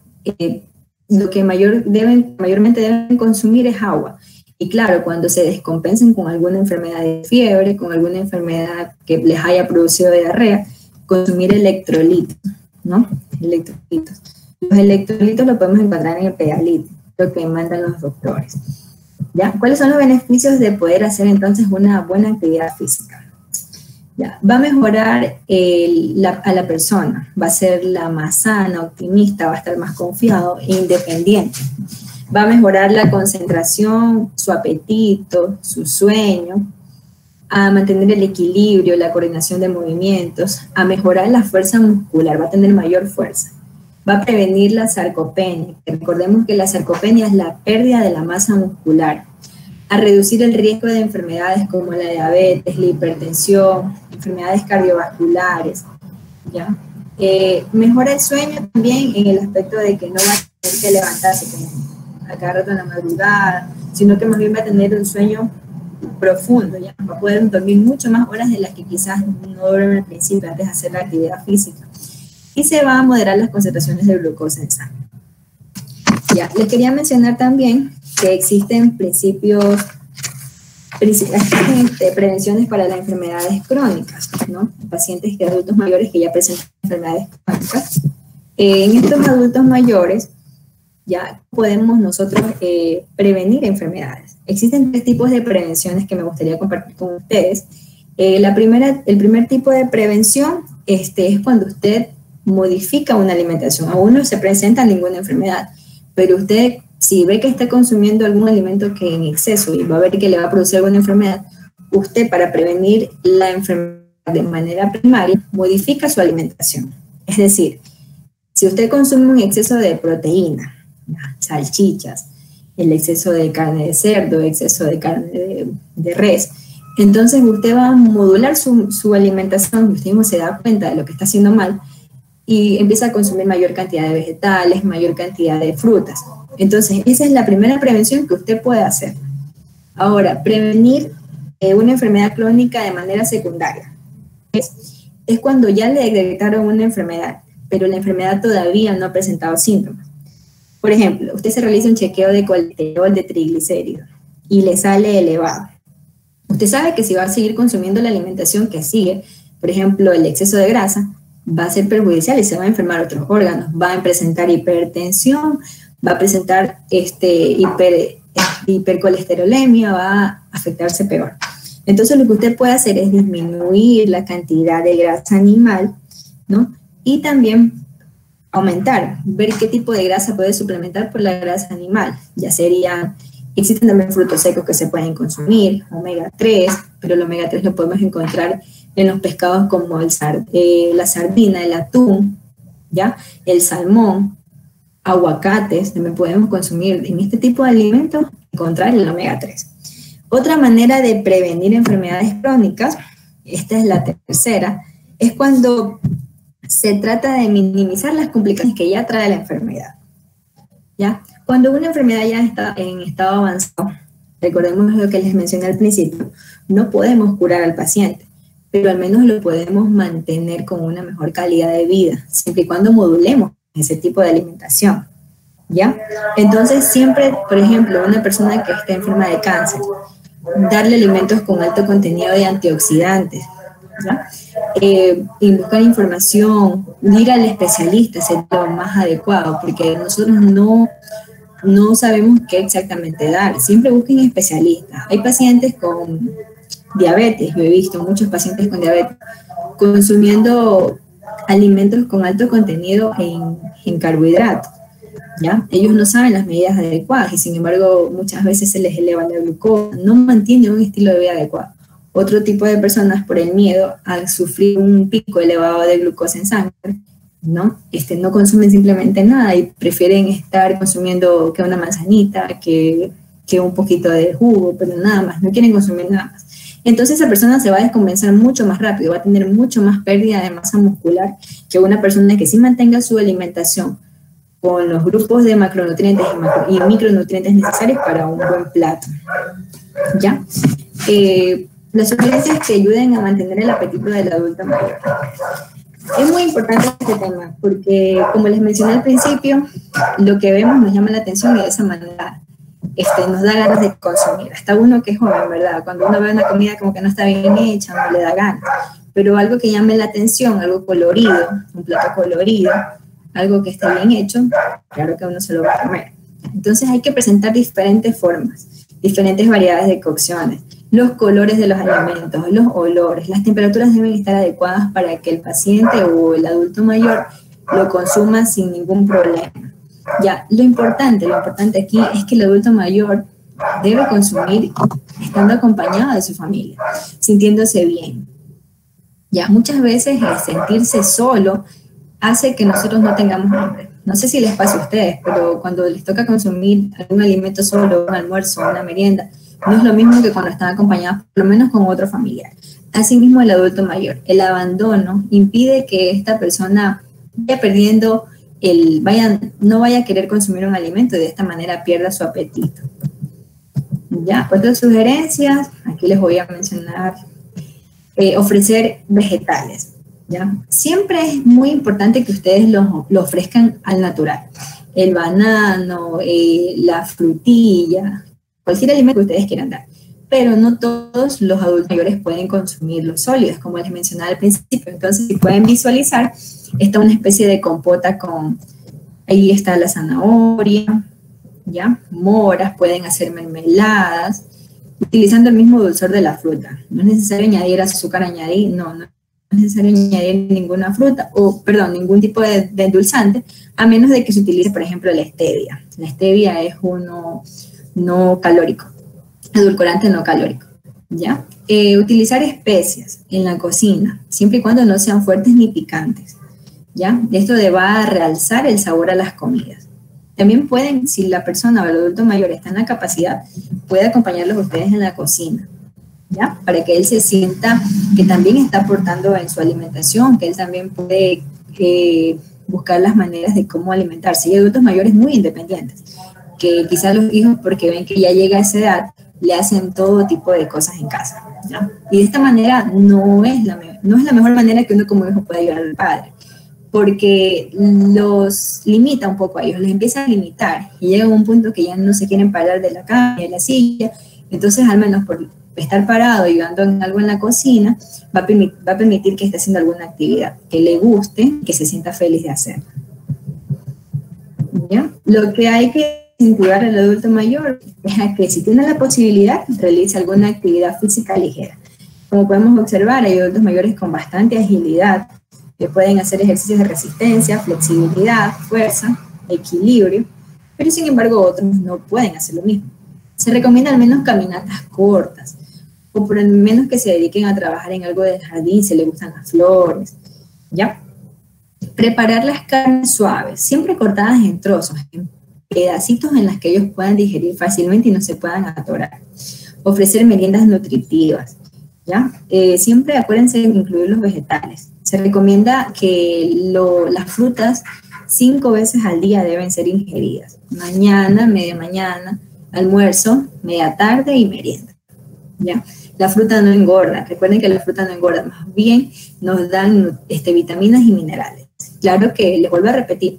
lo que mayormente deben consumir es agua. Y claro, cuando se descompensen con alguna enfermedad de fiebre, con alguna enfermedad que les haya producido diarrea, consumir electrolitos, ¿no? Electrolitos. Los electrolitos los podemos encontrar en el Pedialyte, lo que mandan los doctores. ¿Ya? ¿Cuáles son los beneficios de poder hacer entonces una buena actividad física? ¿Ya? Va a mejorar a la persona, va a ser más sana, optimista, va a estar más confiado e independiente. Va a mejorar la concentración, su apetito, su sueño, a mantener el equilibrio, la coordinación de movimientos, a mejorar la fuerza muscular, va a tener mayor fuerza. Va a prevenir la sarcopenia. Recordemos que la sarcopenia es la pérdida de la masa muscular. A reducir el riesgo de enfermedades como la diabetes, la hipertensión, enfermedades cardiovasculares. ¿Ya? Mejora el sueño también en el aspecto de que no va a tener que levantarse a cada rato en la madrugada, sino que más bien va a tener un sueño profundo, ya va a poder dormir mucho más horas de las que quizás no duerme al principio antes de hacer la actividad física. Y se va a moderar las concentraciones de glucosa en sangre. Ya, les quería mencionar también que existen prevenciones para las enfermedades crónicas, ¿no? Pacientes de adultos mayores que ya presentan enfermedades crónicas. En estos adultos mayores ya podemos nosotros prevenir enfermedades. Existen 3 tipos de prevenciones que me gustaría compartir con ustedes. El primer tipo de prevención es cuando usted modifica una alimentación. Aún no se presenta ninguna enfermedad, pero usted, si ve que está consumiendo algún alimento que en exceso y va a ver que le va a producir alguna enfermedad, usted, para prevenir la enfermedad de manera primaria, modifica su alimentación. Es decir, si usted consume un exceso de proteína, salchichas, el exceso de carne de cerdo, exceso de carne de res, entonces usted va a modular su alimentación, usted mismo se da cuenta de lo que está haciendo mal y empieza a consumir mayor cantidad de vegetales, mayor cantidad de frutas. Entonces, esa es la primera prevención que usted puede hacer. Ahora, prevenir una enfermedad crónica de manera secundaria. Es cuando ya le detectaron una enfermedad, pero la enfermedad todavía no ha presentado síntomas. Por ejemplo, usted se realiza un chequeo de colesterol, de triglicéridos, y le sale elevado. Usted sabe que si va a seguir consumiendo la alimentación que sigue, por ejemplo, el exceso de grasa, va a ser perjudicial y se va a enfermar otros órganos. Va a presentar hipertensión, va a presentar hipercolesterolemia, va a afectarse peor. Entonces, lo que usted puede hacer es disminuir la cantidad de grasa animal, ¿no? Y también aumentar, ver qué tipo de grasa puede suplementar por la grasa animal. Ya serían, existen también frutos secos que se pueden consumir, omega 3, pero el omega 3 lo podemos encontrar en los pescados como la sardina, el atún, ¿ya? El salmón, aguacates, también podemos consumir en este tipo de alimentos, encontrar el omega 3. Otra manera de prevenir enfermedades crónicas, esta es la tercera, es cuando se trata de minimizar las complicaciones que ya trae la enfermedad, ¿ya? Cuando una enfermedad ya está en estado avanzado, recordemos lo que les mencioné al principio, no podemos curar al paciente, pero al menos lo podemos mantener con una mejor calidad de vida, siempre y cuando modulemos ese tipo de alimentación, ¿ya? Entonces, siempre, por ejemplo, una persona que esté enferma de cáncer, darle alimentos con alto contenido de antioxidantes, ¿ya? Y buscar información, ir al especialista sería lo más adecuado, porque nosotros no sabemos qué exactamente dar. Siempre busquen especialistas. Hay pacientes con diabetes, yo he visto muchos pacientes con diabetes consumiendo alimentos con alto contenido en carbohidratos, ¿ya? Ellos no saben las medidas adecuadas y sin embargo muchas veces se les eleva la glucosa, no mantienen un estilo de vida adecuado. Otro tipo de personas, por el miedo a sufrir un pico elevado de glucosa en sangre, ¿no? No consumen simplemente nada y prefieren estar consumiendo que una manzanita, que un poquito de jugo, pero nada más, no quieren consumir nada más. Entonces esa persona se va a descompensar mucho más rápido, va a tener mucho más pérdida de masa muscular que una persona que sí mantenga su alimentación con los grupos de macronutrientes y micronutrientes necesarios para un buen plato, ¿ya? Las sugerencias que ayuden a mantener el apetito del adulto mayor. Es muy importante este tema porque, como les mencioné al principio, lo que vemos nos llama la atención y de esa manera nos da ganas de consumir. Hasta uno que es joven, ¿verdad? Cuando uno ve una comida como que no está bien hecha, no le da ganas. Pero algo que llame la atención, algo colorido, un plato colorido, algo que esté bien hecho, claro que uno se lo va a comer. Entonces hay que presentar diferentes formas, diferentes variedades de cocciones, los colores de los alimentos, los olores, las temperaturas deben estar adecuadas para que el paciente o el adulto mayor lo consuma sin ningún problema. Ya, lo importante aquí es que el adulto mayor debe consumir estando acompañado de su familia, sintiéndose bien. Ya, muchas veces el sentirse solo hace que nosotros no tengamos hambre. No sé si les pasa a ustedes, pero cuando les toca consumir algún alimento solo, un almuerzo, una merienda, no es lo mismo que cuando están acompañados, por lo menos con otro familiar. Asimismo, el adulto mayor, el abandono impide que esta persona vaya perdiendo no vaya a querer consumir un alimento y de esta manera pierda su apetito. Ya, otras sugerencias, aquí les voy a mencionar, ofrecer vegetales. ¿Ya? Siempre es muy importante que ustedes lo ofrezcan al natural. El banano, la frutilla, cualquier alimento que ustedes quieran dar. Pero no todos los adultos mayores pueden consumir los sólidos, como les mencionaba al principio. Entonces, si pueden visualizar, está una especie de compota ahí está la zanahoria, ¿ya? Moras, pueden hacer mermeladas, utilizando el mismo dulzor de la fruta. No es necesario añadir azúcar, no es necesario añadir ninguna fruta, ningún tipo de endulzante, a menos de que se utilice, por ejemplo, la stevia. La stevia es uno no calórico, edulcorante no calórico, ¿ya? Utilizar especias en la cocina, siempre y cuando no sean fuertes ni picantes, ¿ya? Esto va a realzar el sabor a las comidas. También pueden, si la persona o el adulto mayor está en la capacidad, puede acompañarlos a ustedes en la cocina, ¿ya? Para que él se sienta que también está aportando en su alimentación, que él también puede buscar las maneras de cómo alimentarse. Y hay adultos mayores muy independientes, que quizás los hijos, porque ven que ya llega a esa edad, le hacen todo tipo de cosas en casa, ¿ya? Y de esta manera no es la mejor manera que uno como hijo pueda ayudar al padre, porque los limita un poco a ellos, les empieza a limitar y llega a un punto que ya no se quieren parar de la cama, de la silla. Entonces, al menos por estar parado ayudando en algo en la cocina, va a permitir que esté haciendo alguna actividad que le guste, que se sienta feliz de hacer. ¿Ya? Lo que hay que incentivar al adulto mayor es a que, si tiene la posibilidad, realice alguna actividad física ligera. Como podemos observar, hay adultos mayores con bastante agilidad, que pueden hacer ejercicios de resistencia, flexibilidad, fuerza, equilibrio, pero sin embargo otros no pueden hacer lo mismo. Se recomienda al menos caminatas cortas, o por lo menos que se dediquen a trabajar en algo del jardín, si les gustan las flores, ¿ya? Preparar las carnes suaves, siempre cortadas en trozos, en pedacitos en las que ellos puedan digerir fácilmente y no se puedan atorar. Ofrecer meriendas nutritivas, ¿ya? Siempre acuérdense de incluir los vegetales. Se recomienda que las frutas 5 veces al día deben ser ingeridas. Mañana, media mañana, almuerzo, media tarde y merienda, ¿ya? La fruta no engorda. Recuerden que la fruta no engorda, más bien nos dan vitaminas y minerales. Claro que les vuelvo a repetir,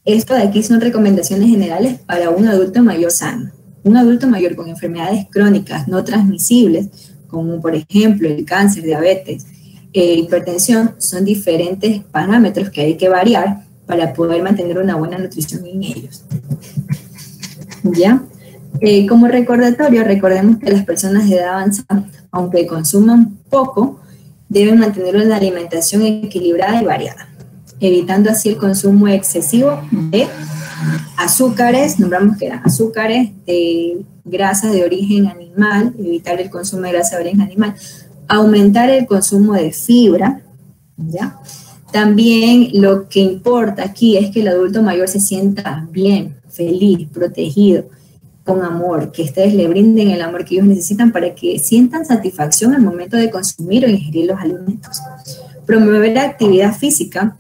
esto de aquí son recomendaciones generales para un adulto mayor sano. Un adulto mayor con enfermedades crónicas no transmisibles, como por ejemplo el cáncer, diabetes, hipertensión, son diferentes parámetros que hay que variar para poder mantener una buena nutrición en ellos. ¿Ya? Como recordatorio, recordemos que las personas de edad avanzada, aunque consuman poco, deben mantener una alimentación equilibrada y variada, evitando así el consumo excesivo de azúcares, nombramos que eran azúcares, de grasas de origen animal, evitar el consumo de grasa de origen animal, aumentar el consumo de fibra, ¿ya? También lo que importa aquí es que el adulto mayor se sienta bien, feliz, protegido, con amor, que ustedes le brinden el amor que ellos necesitan para que sientan satisfacción al momento de consumir o ingerir los alimentos. Promover la actividad física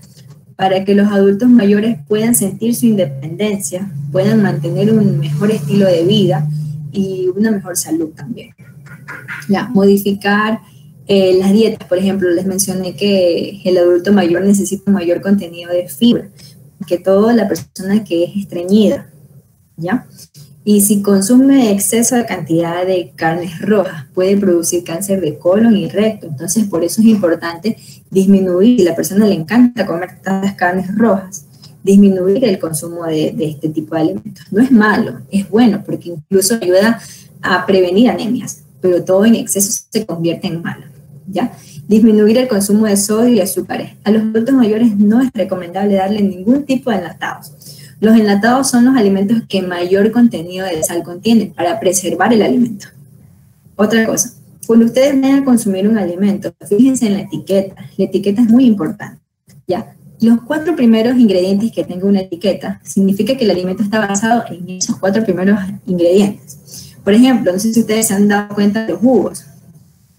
para que los adultos mayores puedan sentir su independencia, puedan mantener un mejor estilo de vida y una mejor salud también. Ya, modificar Las dietas, por ejemplo, les mencioné que el adulto mayor necesita un mayor contenido de fibra, que toda la persona que es estreñida, ¿ya? Y si consume exceso de cantidad de carnes rojas, puede producir cáncer de colon y recto. Entonces, por eso es importante disminuir, si a la persona le encanta comer tantas carnes rojas, disminuir el consumo de este tipo de alimentos. No es malo, es bueno, porque incluso ayuda a prevenir anemias, pero todo en exceso se convierte en malo, ¿ya? Disminuir el consumo de sodio y azúcares. A los adultos mayores no es recomendable darle ningún tipo de enlatados. Los enlatados son los alimentos que mayor contenido de sal contienen para preservar el alimento. Otra cosa, cuando ustedes vayan a consumir un alimento, fíjense en la etiqueta. La etiqueta es muy importante, ¿ya? Los 4 primeros ingredientes que tenga una etiqueta significa que el alimento está basado en esos 4 primeros ingredientes. Por ejemplo, no sé si ustedes se han dado cuenta de los jugos.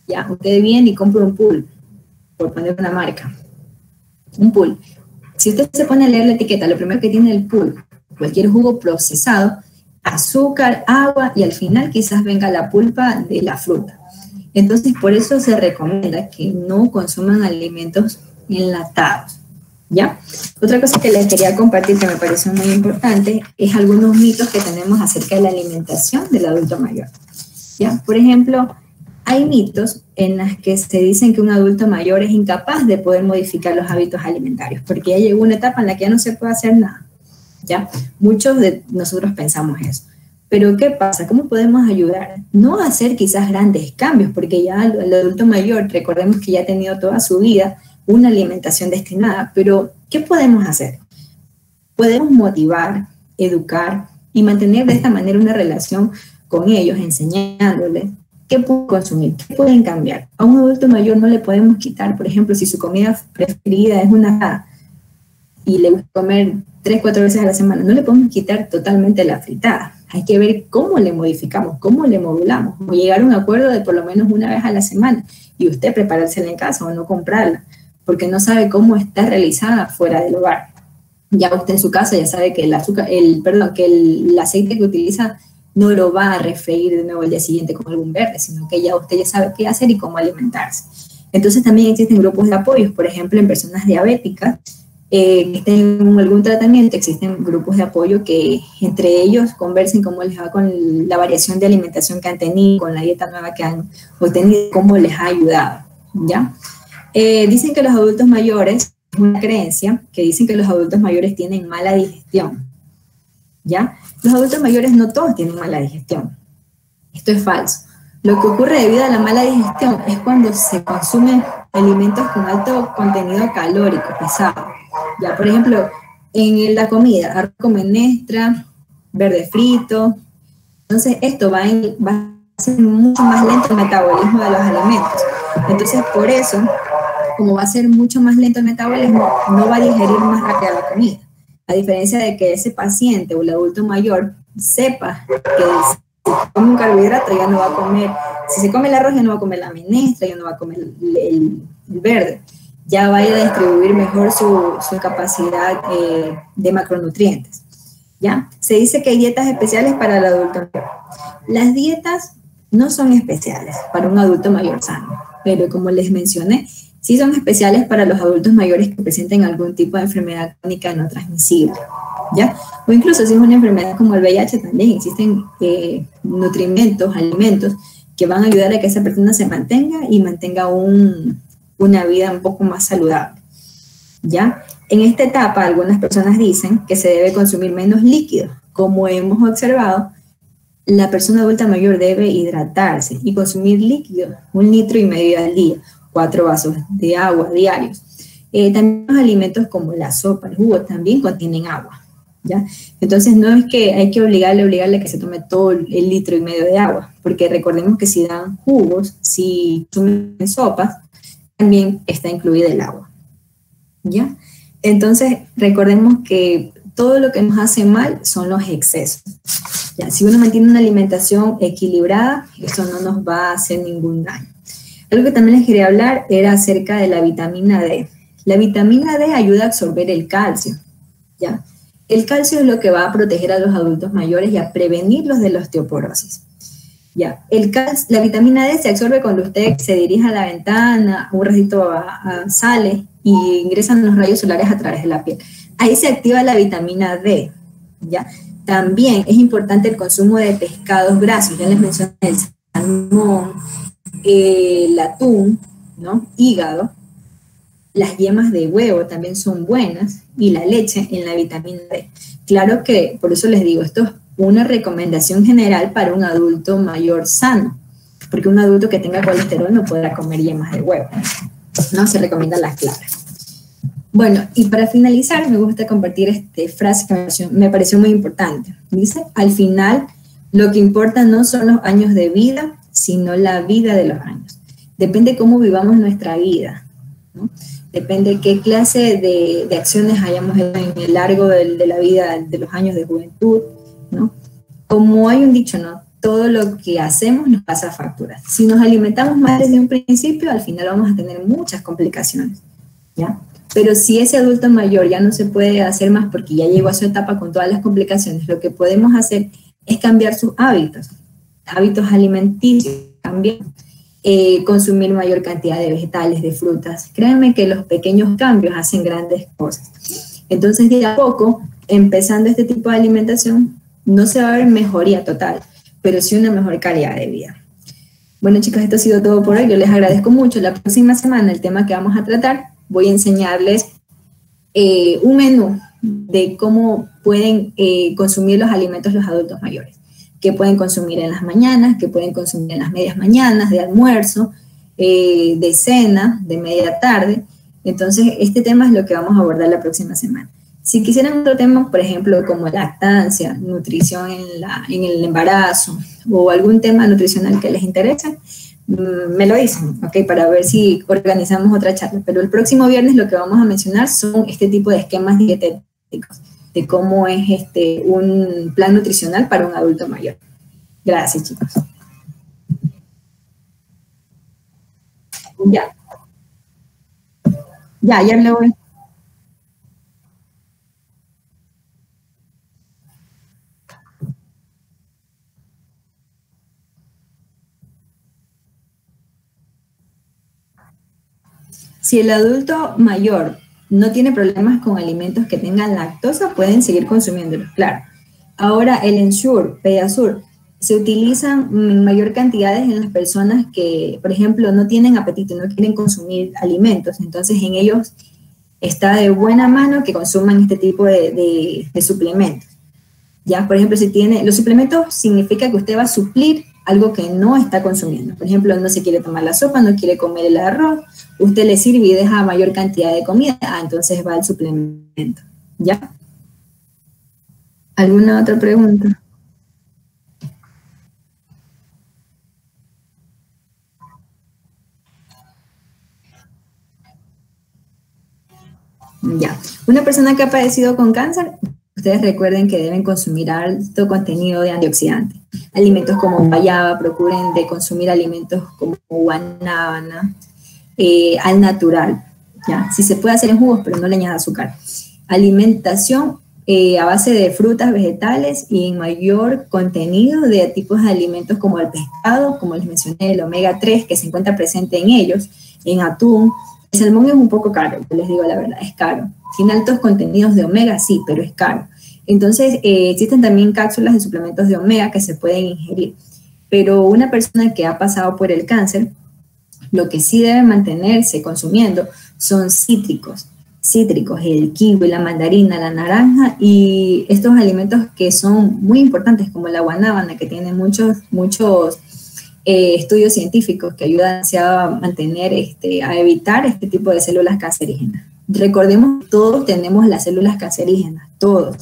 Ya, usted viene y compra un pool, por poner una marca. Un pool. Si usted se pone a leer la etiqueta, lo primero que tiene el pool, cualquier jugo procesado, azúcar, agua y al final quizás venga la pulpa de la fruta. Entonces, por eso se recomienda que no consuman alimentos enlatados, ¿ya? Otra cosa que les quería compartir que me pareció muy importante es algunos mitos que tenemos acerca de la alimentación del adulto mayor, ¿ya? Por ejemplo, hay mitos en los que se dicen que un adulto mayor es incapaz de poder modificar los hábitos alimentarios, porque ya llegó una etapa en la que ya no se puede hacer nada, ¿ya? Muchos de nosotros pensamos eso. Pero ¿qué pasa? ¿Cómo podemos ayudar? No a hacer quizás grandes cambios, porque ya el adulto mayor, recordemos que ya ha tenido toda su vida una alimentación destinada, pero ¿qué podemos hacer? Podemos motivar, educar y mantener de esta manera una relación con ellos, enseñándoles qué pueden consumir, qué pueden cambiar. A un adulto mayor no le podemos quitar, por ejemplo, si su comida preferida es una asada y le gusta comer 3, 4 veces a la semana, no le podemos quitar totalmente la fritada. Hay que ver cómo le modificamos, cómo le modulamos, o llegar a un acuerdo de por lo menos una vez a la semana y usted preparársela en casa o no comprarla, porque no sabe cómo está realizada fuera del hogar. Ya usted en su casa ya sabe que el aceite que utiliza no lo va a refreír de nuevo el día siguiente con algún verde, sino que ya usted ya sabe qué hacer y cómo alimentarse. Entonces también existen grupos de apoyo, por ejemplo, en personas diabéticas que estén en algún tratamiento, existen grupos de apoyo que entre ellos conversen cómo les va con la variación de alimentación que han tenido, con la dieta nueva que han obtenido, cómo les ha ayudado, ¿ya? Dicen que los adultos mayores, es una creencia, que dicen que los adultos mayores tienen mala digestión, ¿ya? Los adultos mayores no todos tienen mala digestión. Esto es falso. Lo que ocurre debido a la mala digestión es cuando se consumen alimentos con alto contenido calórico, pesado. Ya, por ejemplo, en la comida, arroz con menestra, verde frito. Entonces, esto va a hacer mucho más lento el metabolismo de los alimentos. Entonces, por eso, como va a ser mucho más lento el metabolismo, no va a digerir más rápido la comida. A diferencia de que ese paciente o el adulto mayor sepa que si come un carbohidrato ya no va a comer, si se come el arroz ya no va a comer la menestra, ya no va a comer el verde, ya va a distribuir mejor su capacidad de macronutrientes, ¿ya? Se dice que hay dietas especiales para el adulto mayor. Las dietas no son especiales para un adulto mayor sano, pero como les mencioné, sí son especiales para los adultos mayores que presenten algún tipo de enfermedad crónica no transmisible, ¿ya? O incluso si es una enfermedad como el VIH, también existen nutrimentos, alimentos que van a ayudar a que esa persona se mantenga y mantenga una vida un poco más saludable, ¿ya? En esta etapa, algunas personas dicen que se debe consumir menos líquidos. Como hemos observado, la persona adulta mayor debe hidratarse y consumir líquidos, 1,5 litros al día, 4 vasos de agua diarios. También los alimentos como la sopa, el jugo, también contienen agua, ¿ya? Entonces no es que hay que obligarle a que se tome todo el 1,5 litros de agua, porque recordemos que si dan jugos, si consumen sopas, también está incluida el agua, ¿ya? Entonces recordemos que todo lo que nos hace mal son los excesos, ¿ya? Si uno mantiene una alimentación equilibrada, eso no nos va a hacer ningún daño. Algo que también les quería hablar era acerca de la vitamina D. La vitamina D ayuda a absorber el calcio, ¿ya? El calcio es lo que va a proteger a los adultos mayores y a prevenirlos de la osteoporosis. Ya, la vitamina D se absorbe cuando usted se dirige a la ventana, un ratito sale y ingresan los rayos solares a través de la piel. Ahí se activa la vitamina D, ¿ya? También es importante el consumo de pescados grasos, ya les mencioné el salmón, el atún, ¿no? Hígado, las yemas de huevo también son buenas y la leche en la vitamina D. Claro que, por eso les digo, esto es una recomendación general para un adulto mayor sano, porque un adulto que tenga colesterol no podrá comer yemas de huevo, no se recomiendan las claras. Bueno, y para finalizar, me gusta compartir esta frase que me pareció muy importante. Dice, al final, lo que importa no son los años de vida, sino la vida de los años. Depende cómo vivamos nuestra vida, ¿no? Depende qué clase de acciones hayamos hecho en el largo de la vida, de los años de juventud, ¿no? Como hay un dicho, ¿no? Todo lo que hacemos nos pasa facturas. Si nos alimentamos mal desde un principio, al final vamos a tener muchas complicaciones, ¿ya? Pero si ese adulto mayor ya no se puede hacer más porque ya llegó a su etapa con todas las complicaciones, lo que podemos hacer es cambiar sus hábitos alimenticios, cambiar, consumir mayor cantidad de vegetales, de frutas. Créanme que los pequeños cambios hacen grandes cosas. Entonces, de a poco, empezando este tipo de alimentación, no se va a ver mejoría total, pero sí una mejor calidad de vida. Bueno, chicos, esto ha sido todo por hoy. Yo les agradezco mucho. La próxima semana, el tema que vamos a tratar, voy a enseñarles un menú de cómo pueden consumir los alimentos los adultos mayores. Qué pueden consumir en las mañanas, qué pueden consumir en las medias mañanas, de almuerzo, de cena, de media tarde. Entonces, este tema es lo que vamos a abordar la próxima semana. Si quisieran otro tema, por ejemplo, como lactancia, nutrición en el embarazo o algún tema nutricional que les interese, me lo dicen, ¿ok? Para ver si organizamos otra charla. Pero el próximo viernes lo que vamos a mencionar son este tipo de esquemas dietéticos, de cómo es un plan nutricional para un adulto mayor. Gracias, chicos. Ya le voy. Si el adulto mayor no tiene problemas con alimentos que tengan lactosa, pueden seguir consumiéndolos, claro. Ahora, el Ensure, Pedasur, se utilizan en mayor cantidades en las personas que, por ejemplo, no tienen apetito, no quieren consumir alimentos. Entonces, en ellos está de buena mano que consuman este tipo de suplementos. Ya, por ejemplo, si tiene, los suplementos significa que usted va a suplir algo que no está consumiendo. Por ejemplo, no se quiere tomar la sopa, no quiere comer el arroz, usted le sirve y deja mayor cantidad de comida, entonces va el suplemento. ¿Ya? ¿Alguna otra pregunta? Ya. Una persona que ha padecido con cáncer, ustedes recuerden que deben consumir alto contenido de antioxidantes. Alimentos como guayaba, procuren de consumir alimentos como guanábana, al natural, ¿ya? Si se puede hacer en jugos, pero no le añada azúcar. Alimentación a base de frutas, vegetales y en mayor contenido de tipos de alimentos como el pescado, como les mencioné, el omega 3 que se encuentra presente en ellos, en atún. El salmón es un poco caro, les digo la verdad, es caro. Tiene altos contenidos de omega, sí, pero es caro. Entonces, existen también cápsulas de suplementos de omega que se pueden ingerir. Pero una persona que ha pasado por el cáncer, lo que sí debe mantenerse consumiendo son cítricos, el kiwi, la mandarina, la naranja y estos alimentos que son muy importantes como la guanábana, que tiene muchos estudios científicos que ayudan a mantener, a evitar este tipo de células cancerígenas. Recordemos, todos tenemos las células cancerígenas, todos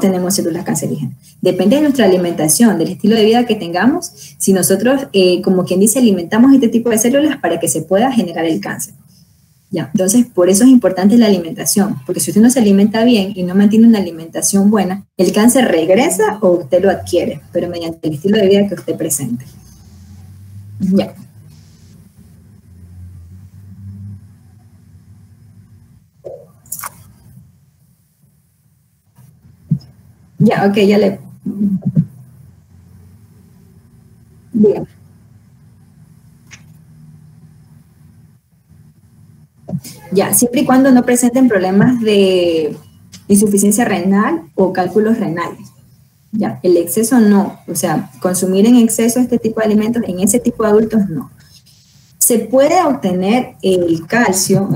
tenemos células cancerígenas. Depende de nuestra alimentación, del estilo de vida que tengamos, si nosotros, como quien dice, alimentamos este tipo de células para que se pueda generar el cáncer. ¿Ya? Entonces, por eso es importante la alimentación, porque si usted no se alimenta bien y no mantiene una alimentación buena, el cáncer regresa o usted lo adquiere, pero mediante el estilo de vida que usted presente. Ya. Ya, ok, ya le... Bien. Ya, siempre y cuando no presenten problemas de insuficiencia renal o cálculos renales. Ya, el exceso no, o sea, consumir en exceso este tipo de alimentos en ese tipo de adultos no. Se puede obtener el calcio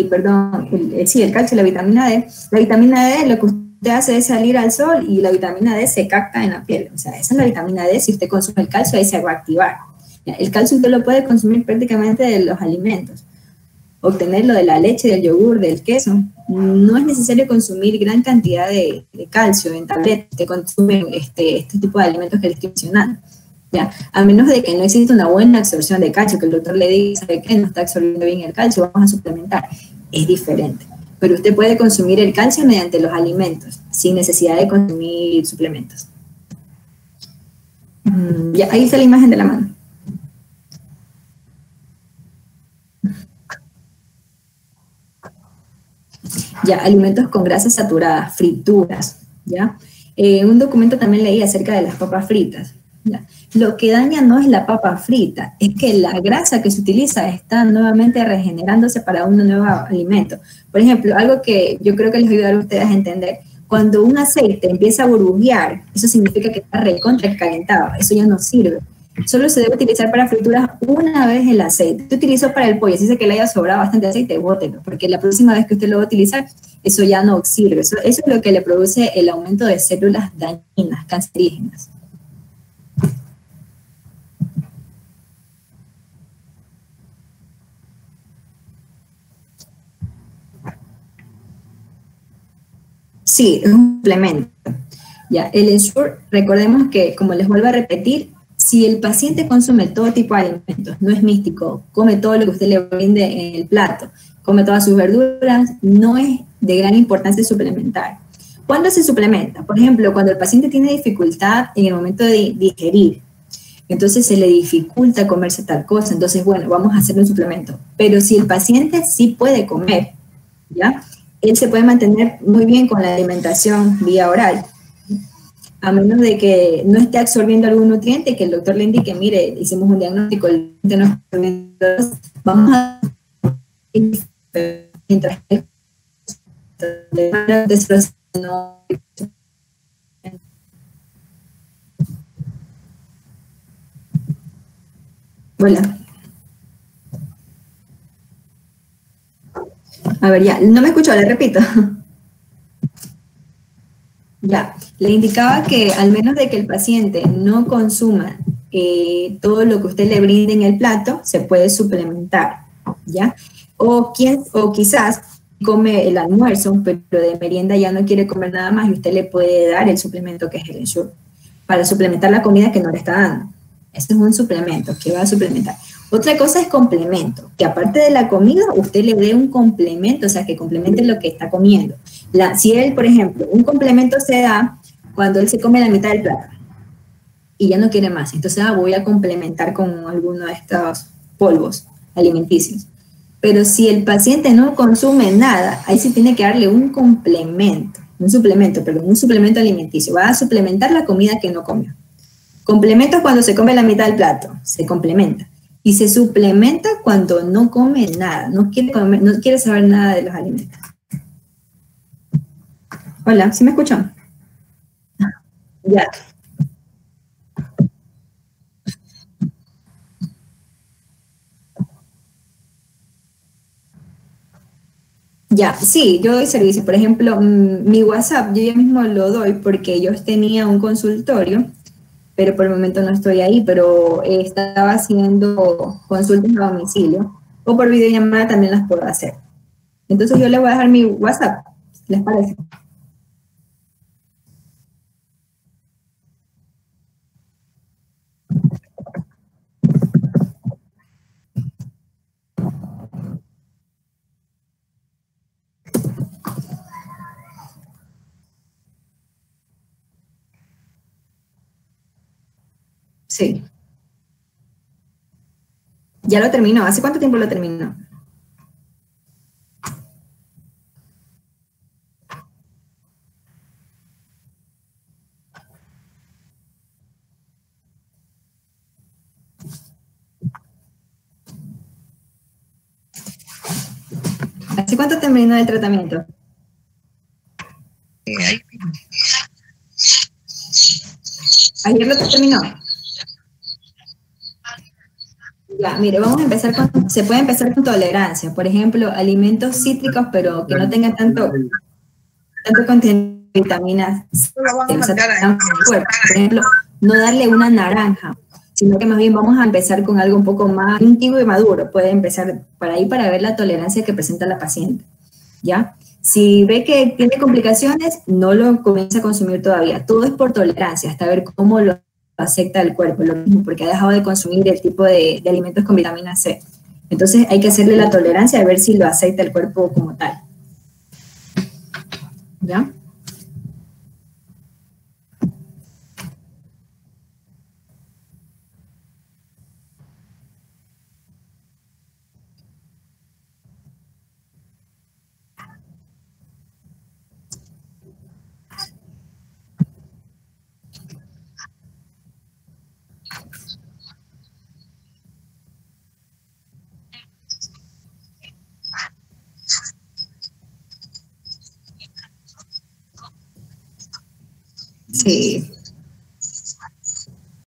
perdón, sí, el calcio y la vitamina D. La vitamina D lo que usted hace es salir al sol y la vitamina D se capta en la piel. O sea, esa es la vitamina D. Si usted consume el calcio, ahí se va a activar. El calcio usted lo puede consumir prácticamente de los alimentos. Obtenerlo de la leche, del yogur, del queso. No es necesario consumir gran cantidad de calcio en tabletas que consumen este tipo de alimentos que le estoy mencionando. ¿Ya? A menos de que no exista una buena absorción de calcio, que el doctor le diga, ¿sabe qué? No está absorbiendo bien el calcio, vamos a suplementar. Es diferente. Pero usted puede consumir el calcio mediante los alimentos, sin necesidad de consumir suplementos. Ya, ahí está la imagen de la mano. Ya, alimentos con grasas saturadas, frituras, ¿ya? Un documento también leí acerca de las papas fritas, ¿ya? Lo que daña no es la papa frita, es que la grasa que se utiliza está nuevamente regenerándose para un nuevo alimento. Por ejemplo, algo que yo creo que les ayudará a ustedes a entender, cuando un aceite empieza a burbujear, eso significa que está recontracalentado, eso ya no sirve. Solo se debe utilizar para frituras una vez el aceite. Yo utilizo para el pollo, si dice que le haya sobrado bastante aceite, bótelo, porque la próxima vez que usted lo va a utilizar, eso ya no sirve. Eso es lo que le produce el aumento de células dañinas, cancerígenas. Sí, es un suplemento. Ya, el Ensure, recordemos que, como les vuelvo a repetir, si el paciente consume todo tipo de alimentos, no es místico, come todo lo que usted le brinde en el plato, come todas sus verduras, no es de gran importancia suplementar. ¿Cuándo se suplementa? Por ejemplo, cuando el paciente tiene dificultad en el momento de digerir, entonces se le dificulta comerse tal cosa, entonces, bueno, vamos a hacer un suplemento. Pero si el paciente sí puede comer, ¿ya? Él se puede mantener muy bien con la alimentación vía oral, a menos de que no esté absorbiendo algún nutriente, que el doctor le indique, mire, hicimos un diagnóstico, el paciente no está absorbiendo, vamos a mientras no. Hola. A ver, ya, no me escuchó, le repito. Ya, le indicaba que al menos de que el paciente no consuma todo lo que usted le brinde en el plato, se puede suplementar, ¿ya? O quizás come el almuerzo, pero de merienda ya no quiere comer nada más y usted le puede dar el suplemento que es el Ensure, para suplementar la comida que no le está dando. Este es un suplemento que va a suplementar. Otra cosa es complemento, que aparte de la comida, usted le dé un complemento, o sea, que complemente lo que está comiendo. Si él, por ejemplo, un complemento se da cuando él se come la mitad del plato y ya no quiere más. Entonces, voy a complementar con alguno de estos polvos alimenticios. Pero si el paciente no consume nada, ahí sí tiene que darle un complemento, un suplemento alimenticio. Va a suplementar la comida que no comió. Complemento cuando se come la mitad del plato, se complementa. Y se suplementa cuando no come nada, no quiere saber nada de los alimentos. Hola, ¿sí me escuchan? Ya. Ya, sí, yo doy servicio. Por ejemplo, mi WhatsApp, yo ya mismo lo doy porque yo tenía un consultorio, pero por el momento no estoy ahí, pero estaba haciendo consultas a domicilio o por videollamada también las puedo hacer. Entonces yo les voy a dejar mi WhatsApp, ¿les parece? Sí. Ya lo terminó. ¿Hace cuánto tiempo lo terminó? ¿Hace cuánto terminó el tratamiento? ¿Ayer lo terminó? Ya, mire, vamos a empezar con, se puede empezar con tolerancia. Por ejemplo, alimentos cítricos, pero que no tengan tanto contenido de vitaminas C, o sea, por ejemplo, no darle una naranja, sino que más bien vamos a empezar con algo un poco más íntimo y maduro. Puede empezar por ahí para ver la tolerancia que presenta la paciente, ¿ya? Si ve que tiene complicaciones, no lo comienza a consumir todavía. Todo es por tolerancia, hasta ver cómo lo acepta el cuerpo, lo mismo, porque ha dejado de consumir el tipo de alimentos con vitamina C. Entonces hay que hacerle la tolerancia a ver si lo acepta el cuerpo como tal, ¿ya? Sí.